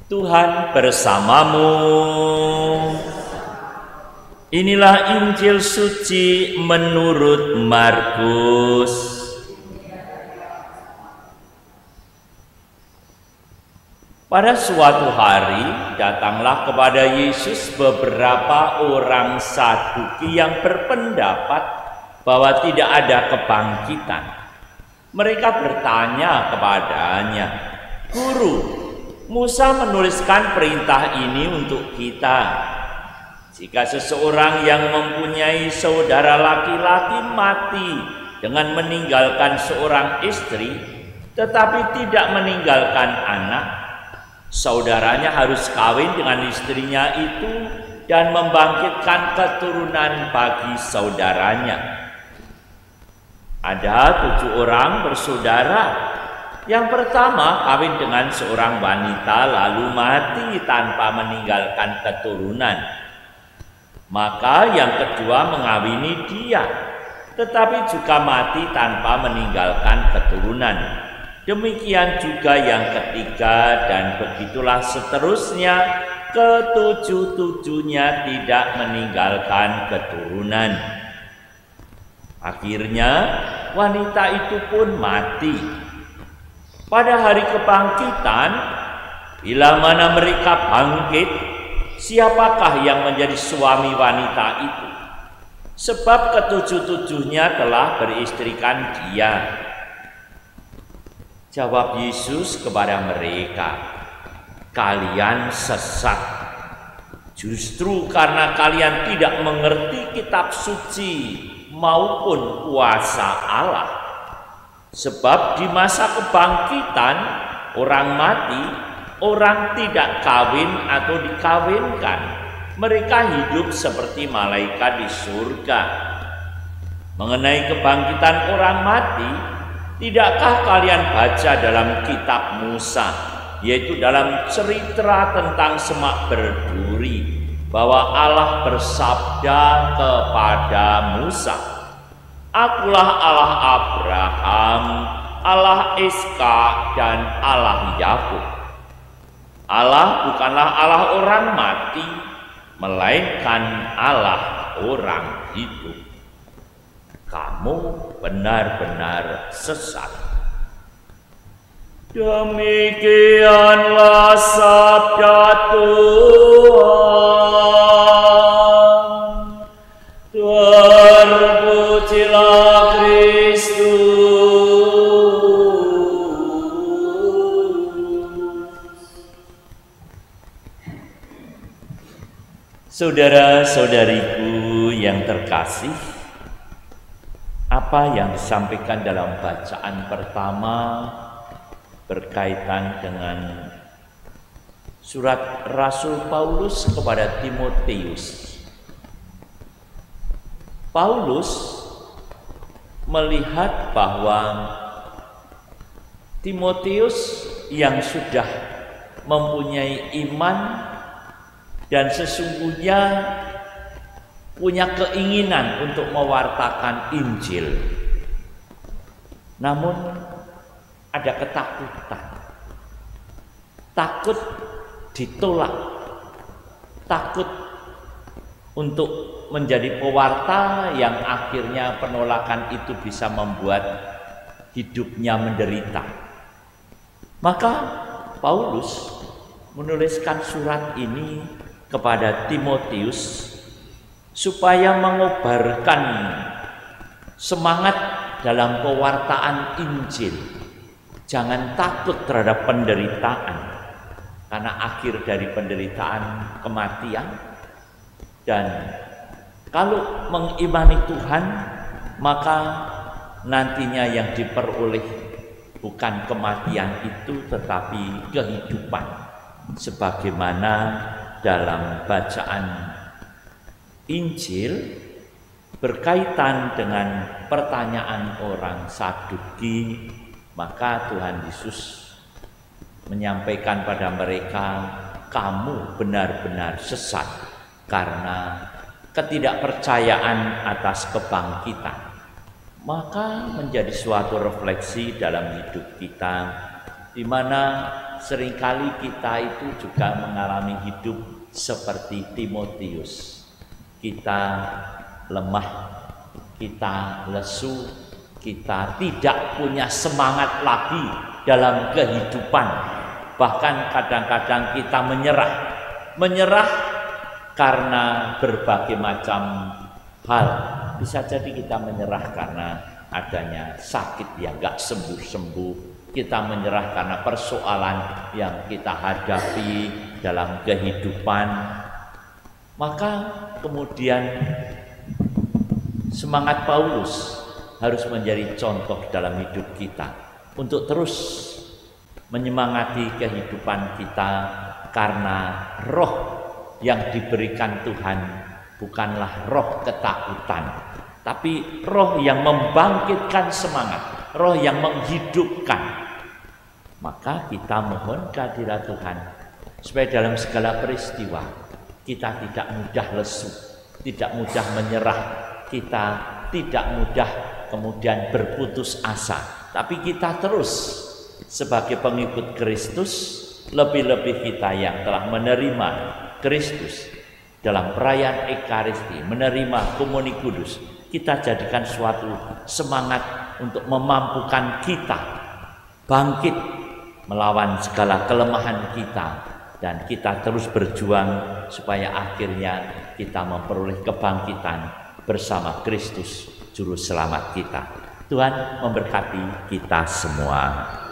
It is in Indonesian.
Tuhan bersamamu. Inilah Injil suci menurut Markus. Pada suatu hari datanglah kepada Yesus beberapa orang Saduki yang berpendapat bahwa tidak ada kebangkitan. Mereka bertanya kepadanya, "Guru, Musa menuliskan perintah ini untuk kita. Jika seseorang yang mempunyai saudara laki-laki mati dengan meninggalkan seorang istri, tetapi tidak meninggalkan anak, saudaranya harus kawin dengan istrinya itu dan membangkitkan keturunan bagi saudaranya. Ada 7 orang bersaudara. Yang pertama kawin dengan seorang wanita lalu mati tanpa meninggalkan keturunan. Maka yang kedua mengawini dia, tetapi juga mati tanpa meninggalkan keturunan. Demikian juga yang ketiga, dan begitulah seterusnya, ke-7-7-nya tidak meninggalkan keturunan. Akhirnya wanita itu pun mati. Pada hari kebangkitan, bila mana mereka bangkit, siapakah yang menjadi suami wanita itu? Sebab ke-7-7-nya telah beristrikan dia." Jawab Yesus kepada mereka, "Kalian sesat, justru karena kalian tidak mengerti kitab suci maupun kuasa Allah. Sebab di masa kebangkitan orang mati, orang tidak kawin atau dikawinkan. Mereka hidup seperti malaikat di surga. Mengenai kebangkitan orang mati, tidakkah kalian baca dalam kitab Musa, yaitu dalam cerita tentang semak berduri, bahwa Allah bersabda kepada Musa, 'Akulah Allah Abraham, Allah Ishak, dan Allah Yakub.' Allah bukanlah Allah orang mati, melainkan Allah orang hidup. Kamu benar-benar sesat." Demikianlah sabda Tuhan. Terpujilah Kristus. Saudara-saudariku yang terkasih, apa yang disampaikan dalam bacaan pertama berkaitan dengan surat Rasul Paulus kepada Timotius. Paulus melihat bahwa Timotius yang sudah mempunyai iman dan sesungguhnya punya keinginan untuk mewartakan Injil, namun ada ketakutan, takut ditolak, takut untuk menjadi pewarta yang akhirnya penolakan itu bisa membuat hidupnya menderita. Maka Paulus menuliskan surat ini kepada Timotius supaya mengobarkan semangat dalam pewartaan Injil. Jangan takut terhadap penderitaan, karena akhir dari penderitaan kematian. Dan kalau mengimani Tuhan, maka nantinya yang diperoleh bukan kematian itu, tetapi kehidupan. Sebagaimana dalam bacaan Injil berkaitan dengan pertanyaan orang Saduki, maka Tuhan Yesus menyampaikan pada mereka, "Kamu benar-benar sesat karena ketidakpercayaan atas kebangkitan." Maka menjadi suatu refleksi dalam hidup kita, di mana seringkali kita itu juga mengalami hidup seperti Timotius. Kita lemah, kita lesu, kita tidak punya semangat lagi dalam kehidupan. Bahkan kadang-kadang kita menyerah karena berbagai macam hal. Bisa jadi kita menyerah karena adanya sakit yang gak sembuh-sembuh. Kita menyerah karena persoalan yang kita hadapi dalam kehidupan. Maka kemudian semangat Paulus harus menjadi contoh dalam hidup kita untuk terus menyemangati kehidupan kita, karena roh yang diberikan Tuhan bukanlah roh ketakutan, tapi roh yang membangkitkan semangat, roh yang menghidupkan. Maka kita mohon kehadirat Tuhan supaya dalam segala peristiwa kita tidak mudah lesu, tidak mudah menyerah, kita tidak mudah kemudian berputus asa, tapi kita terus sebagai pengikut Kristus, lebih-lebih kita yang telah menerima Kristus dalam perayaan Ekaristi, menerima komuni kudus, kita jadikan suatu semangat untuk memampukan kita bangkit melawan segala kelemahan kita, dan kita terus berjuang supaya akhirnya kita memperoleh kebangkitan bersama Kristus Juru Selamat kita. Tuhan memberkati kita semua.